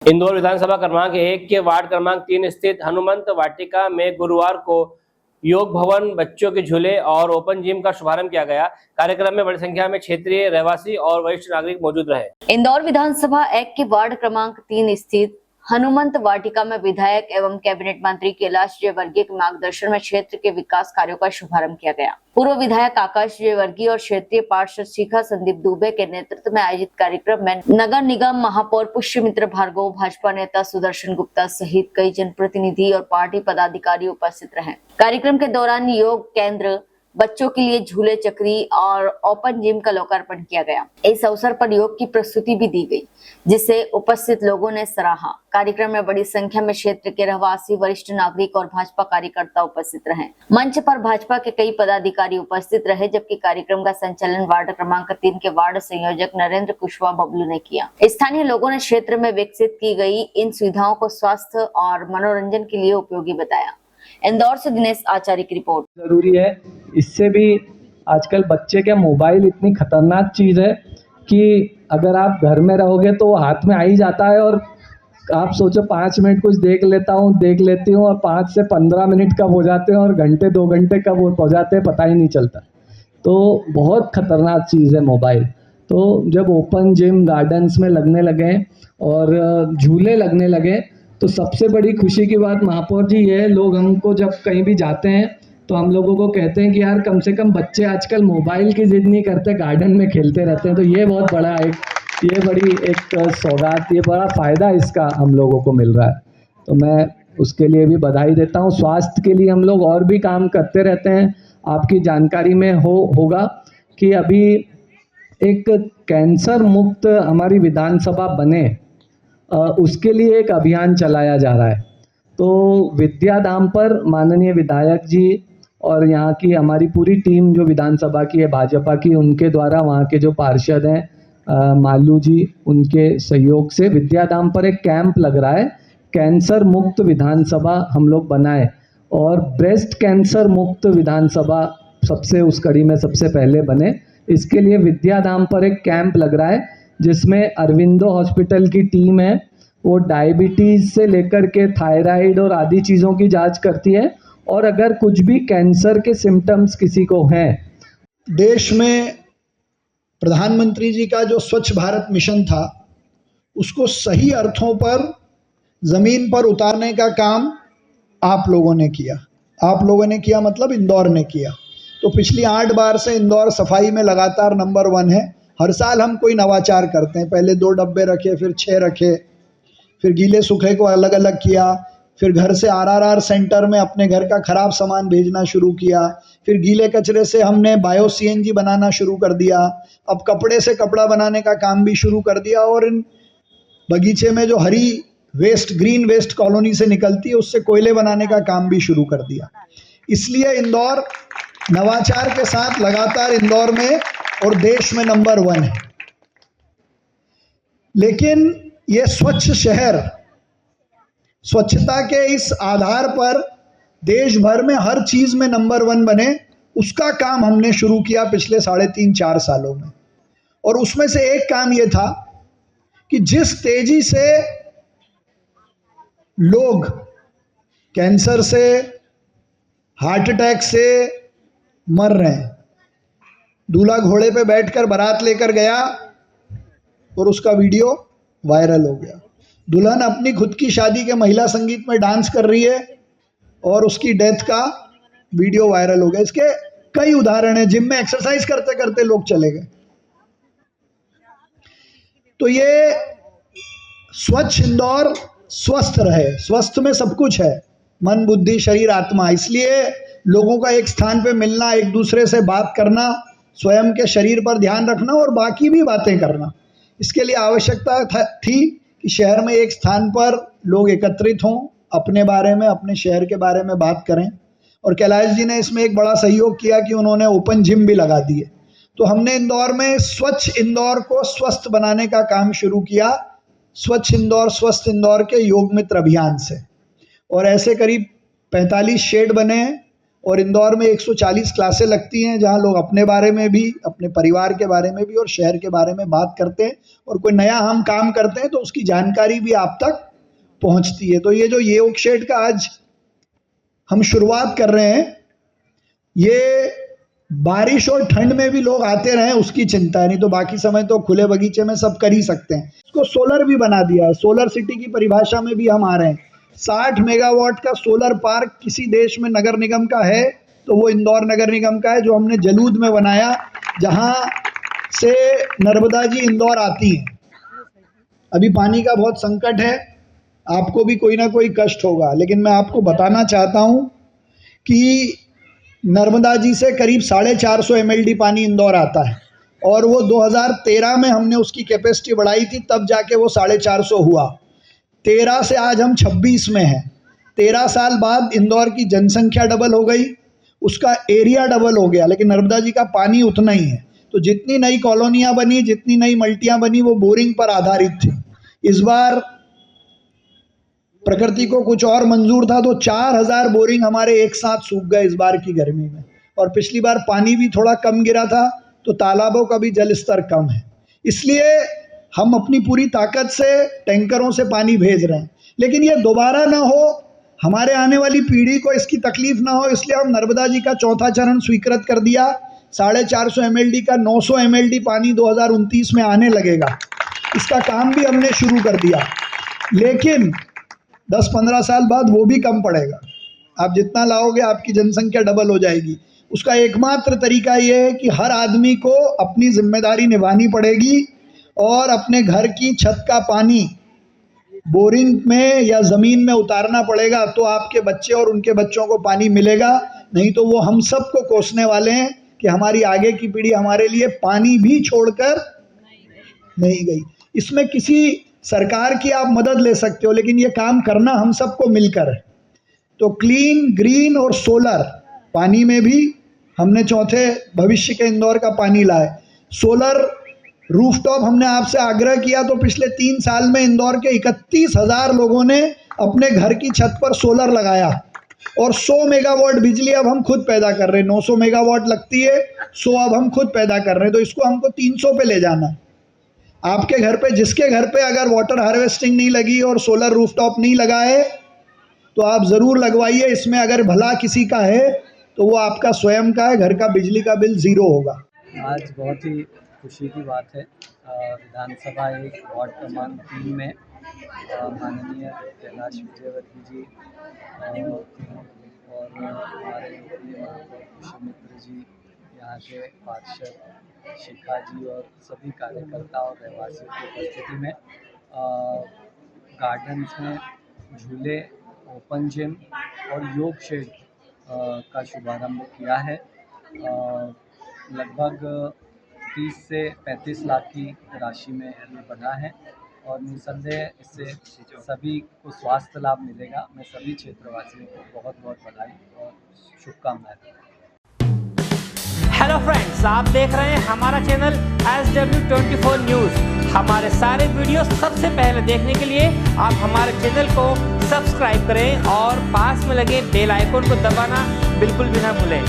इंदौर विधानसभा क्रमांक 1 के वार्ड क्रमांक 3 स्थित हनुमंत वाटिका में गुरुवार को योग भवन, बच्चों के झूले और ओपन जिम का शुभारंभ किया गया। कार्यक्रम में बड़ी संख्या में क्षेत्रीय रहवासी और वरिष्ठ नागरिक मौजूद रहे। इंदौर विधानसभा 1 के वार्ड क्रमांक 3 स्थित हनुमंत वाटिका में विधायक एवं कैबिनेट मंत्री कैलाश विजयवर्गीय के मार्गदर्शन में क्षेत्र के विकास कार्यों का शुभारंभ किया गया। पूर्व विधायक आकाश विजयवर्गीय और क्षेत्रीय पार्षद शिखा संदीप दुबे के नेतृत्व में आयोजित कार्यक्रम में नगर निगम महापौर पुष्यमित्र भार्गव, भाजपा नेता सुदर्शन गुप्ता सहित कई जनप्रतिनिधि और पार्टी पदाधिकारी उपस्थित रहे। कार्यक्रम के दौरान योग केंद्र, बच्चों के लिए झूले चक्री और ओपन जिम का लोकार्पण किया गया। इस अवसर पर योग की प्रस्तुति भी दी गई, जिसे उपस्थित लोगों ने सराहा। कार्यक्रम में बड़ी संख्या में क्षेत्र के रहवासी, वरिष्ठ नागरिक और भाजपा कार्यकर्ता उपस्थित रहे। मंच पर भाजपा के कई पदाधिकारी उपस्थित रहे, जबकि कार्यक्रम का संचालन वार्ड क्रमांक 3 के वार्ड संयोजक नरेंद्र कुशवाहा बबलू ने किया। स्थानीय लोगों ने क्षेत्र में विकसित की गई इन सुविधाओं को स्वास्थ्य और मनोरंजन के लिए उपयोगी बताया। इंदौर से दिनेश आचार्य की रिपोर्ट। जरूरी है, इससे भी आजकल बच्चे के मोबाइल इतनी खतरनाक चीज़ है कि अगर आप घर में रहोगे तो वो हाथ में आ ही जाता है और आप सोचो 5 मिनट कुछ देख लेती हूँ और 5 से 15 मिनट कब हो जाते हैं और घंटे 2 घंटे कब हो जाते हैं पता ही नहीं चलता। तो बहुत खतरनाक चीज़ है मोबाइल। तो जब ओपन जिम गार्डन्स में लगने लगे और झूले लगने लगे तो सबसे बड़ी खुशी की बात महापौर जी ये है, लोग हमको जब कहीं भी जाते हैं तो हम लोगों को कहते हैं कि यार कम से कम बच्चे आजकल मोबाइल की जिद नहीं करते, गार्डन में खेलते रहते हैं। तो ये बहुत बड़ा ये बड़ी एक सौगात, ये बड़ा फ़ायदा इसका हम लोगों को मिल रहा है। तो मैं उसके लिए भी बधाई देता हूँ। स्वास्थ्य के लिए हम लोग और भी काम करते रहते हैं। आपकी जानकारी में होगा कि अभी एक कैंसर मुक्त हमारी विधानसभा बने, उसके लिए एक अभियान चलाया जा रहा है। तो विद्याधाम पर माननीय विधायक जी और यहाँ की हमारी पूरी टीम जो विधानसभा की है भाजपा की, उनके द्वारा वहाँ के जो पार्षद हैं मालू जी, उनके सहयोग से विद्याधाम पर एक कैंप लग रहा है। कैंसर मुक्त विधानसभा हम लोग बनाए और ब्रेस्ट कैंसर मुक्त विधानसभा सबसे उस कड़ी में सबसे पहले बने। इसके लिए विद्याधाम पर एक कैंप लग रहा है जिसमें अरविंदो हॉस्पिटल की टीम है, वो डायबिटीज़ से लेकर के थायराइड और आदि चीज़ों की जांच करती है। और अगर कुछ भी कैंसर के सिम्टम्स किसी को हैं, देश में प्रधानमंत्री जी का जो स्वच्छ भारत मिशन था उसको सही अर्थों पर ज़मीन पर उतारने का काम आप लोगों ने किया। आप लोगों ने किया मतलब इंदौर ने किया। तो पिछली 8 बार से इंदौर सफाई में लगातार नंबर 1 है। हर साल हम कोई नवाचार करते हैं, पहले 2 डब्बे रखे, फिर 6 रखे, फिर गीले सूखे को अलग अलग किया, फिर घर से RRR सेंटर में अपने घर का ख़राब सामान भेजना शुरू किया, फिर गीले कचरे से हमने बायो CNG बनाना शुरू कर दिया, अब कपड़े से कपड़ा बनाने का काम भी शुरू कर दिया और इन बगीचे में जो हरी वेस्ट, ग्रीन वेस्ट कॉलोनी से निकलती है उससे कोयले बनाने का काम भी शुरू कर दिया। इसलिए इंदौर नवाचार के साथ लगातार इंदौर में और देश में नंबर 1 है। लेकिन ये स्वच्छ शहर, स्वच्छता के इस आधार पर देश भर में हर चीज़ में नंबर 1 बने, उसका काम हमने शुरू किया पिछले 3.5-4 सालों में। और उसमें से एक काम ये था कि जिस तेजी से लोग कैंसर से, हार्ट अटैक से मर रहे हैं, दूल्हा घोड़े पे बैठकर बारात लेकर गया और उसका वीडियो वायरल हो गया। दुल्हन अपनी खुद की शादी के महिला संगीत में डांस कर रही है और उसकी डेथ का वीडियो वायरल हो गया। इसके कई उदाहरण हैं। जिम में एक्सरसाइज करते करते लोग चले गए। तो ये स्वच्छ इंदौर स्वस्थ रहे, स्वस्थ में सब कुछ है, मन, बुद्धि, शरीर, आत्मा। इसलिए लोगों का एक स्थान पे मिलना, एक दूसरे से बात करना, स्वयं के शरीर पर ध्यान रखना और बाकी भी बातें करना, इसके लिए आवश्यकता थी कि शहर में एक स्थान पर लोग एकत्रित हों, अपने बारे में, अपने शहर के बारे में बात करें। और कैलाश जी ने इसमें एक बड़ा सहयोग किया कि उन्होंने ओपन जिम भी लगा दिए। तो हमने इंदौर में स्वच्छ इंदौर को स्वस्थ बनाने का काम शुरू किया, स्वच्छ इंदौर स्वस्थ इंदौर के योग मित्र अभियान से। और ऐसे करीब 45 शेड बने हैं और इंदौर में 140 क्लासें लगती हैं जहां लोग अपने बारे में भी, अपने परिवार के बारे में भी और शहर के बारे में बात करते हैं, और कोई नया हम काम करते हैं तो उसकी जानकारी भी आप तक पहुंचती है। तो ये जो योग शेड का आज हम शुरुआत कर रहे हैं, ये बारिश और ठंड में भी लोग आते रहे उसकी चिंता है, नहीं तो बाकी समय तो खुले बगीचे में सब कर ही सकते हैं। इसको सोलर भी बना दिया है, सोलर सिटी की परिभाषा में भी हम आ रहे हैं। 60 मेगावाट का सोलर पार्क किसी देश में नगर निगम का है तो वो इंदौर नगर निगम का है, जो हमने जलूद में बनाया, जहां से नर्मदा जी इंदौर आती हैं। अभी पानी का बहुत संकट है, आपको भी कोई ना कोई कष्ट होगा, लेकिन मैं आपको बताना चाहता हूं कि नर्मदा जी से करीब 450 mld पानी इंदौर आता है, और वो 2013 में हमने उसकी कैपेसिटी बढ़ाई थी, तब जाके वो 450 हुआ। 13 से आज हम 26 में हैं। 13 साल बाद इंदौर की जनसंख्या डबल हो गई, उसका एरिया डबल हो गया, लेकिन नर्मदा जी का पानी उतना ही है। तो जितनी नई कॉलोनियाँ बनी, जितनी नई मल्टियाँ बनी, वो बोरिंग पर आधारित थी। इस बार प्रकृति को कुछ और मंजूर था तो 4000 बोरिंग हमारे एक साथ सूख गए इस बार की गर्मी में, और पिछली बार पानी भी थोड़ा कम गिरा था तो तालाबों का भी जल स्तर कम है। इसलिए हम अपनी पूरी ताकत से टैंकरों से पानी भेज रहे हैं, लेकिन ये दोबारा ना हो, हमारे आने वाली पीढ़ी को इसकी तकलीफ ना हो, इसलिए हम नर्मदा जी का चौथा चरण स्वीकृत कर दिया। 450 mld का 900 mld पानी 2029 में आने लगेगा, इसका काम भी हमने शुरू कर दिया। लेकिन 10-15 साल बाद वो भी कम पड़ेगा। आप जितना लाओगे आपकी जनसंख्या डबल हो जाएगी। उसका एकमात्र तरीका ये है कि हर आदमी को अपनी जिम्मेदारी निभानी पड़ेगी और अपने घर की छत का पानी बोरिंग में या ज़मीन में उतारना पड़ेगा, तो आपके बच्चे और उनके बच्चों को पानी मिलेगा। नहीं तो वो हम सब को कोसने वाले हैं कि हमारी आगे की पीढ़ी हमारे लिए पानी भी छोड़कर नहीं गई। इसमें किसी सरकार की आप मदद ले सकते हो, लेकिन ये काम करना हम सबको मिलकर है। तो क्लीन, ग्रीन और सोलर पानी में भी हमने चौथे भविष्य के इंदौर का पानी लाए। सोलर रूफटॉप हमने आपसे आग्रह किया तो पिछले 3 साल में इंदौर के 31,000 लोगों ने अपने घर की छत पर सोलर लगाया, और 100 मेगावाट बिजली अब हम खुद पैदा कर रहे हैं। 900 मेगावाट लगती है, 100 अब हम खुद पैदा कर रहे हैं। तो इसको हमको 300 पे ले जाना है। आपके घर पे, जिसके घर पे अगर वाटर हार्वेस्टिंग नहीं लगी और सोलर रूफटॉप नहीं लगा है तो आप ज़रूर लगवाइए। इसमें अगर भला किसी का है तो वो आपका स्वयं का है, घर का बिजली का बिल 0 होगा। आज बहुत ही खुशी की बात है, विधानसभा 1 वार्ड क्रमांक 3 में माननीय कैलाश विजयवर्गीय जी और हमारे खुशी मित्र जी, यहाँ के पार्षद शिखा जी और सभी कार्यकर्ता और रहवासियों की उपस्थिति में गार्डन्स में झूले, ओपन जिम और योग शेड का शुभारंभ किया है। लगभग 30 से 35 लाख की राशि में ये बना है, और निस्संदेह इससे सभी को स्वास्थ्य लाभ मिलेगा। मैं सभी क्षेत्रवासियों को बहुत बहुत बधाई और शुभकामनाएं। हेलो फ्रेंड्स, आप देख रहे हैं हमारा चैनल SW24 न्यूज़। हमारे सारे वीडियो सबसे पहले देखने के लिए आप हमारे चैनल को सब्सक्राइब करें और पास में लगे बेल आइकन को दबाना बिल्कुल भी ना भूलें।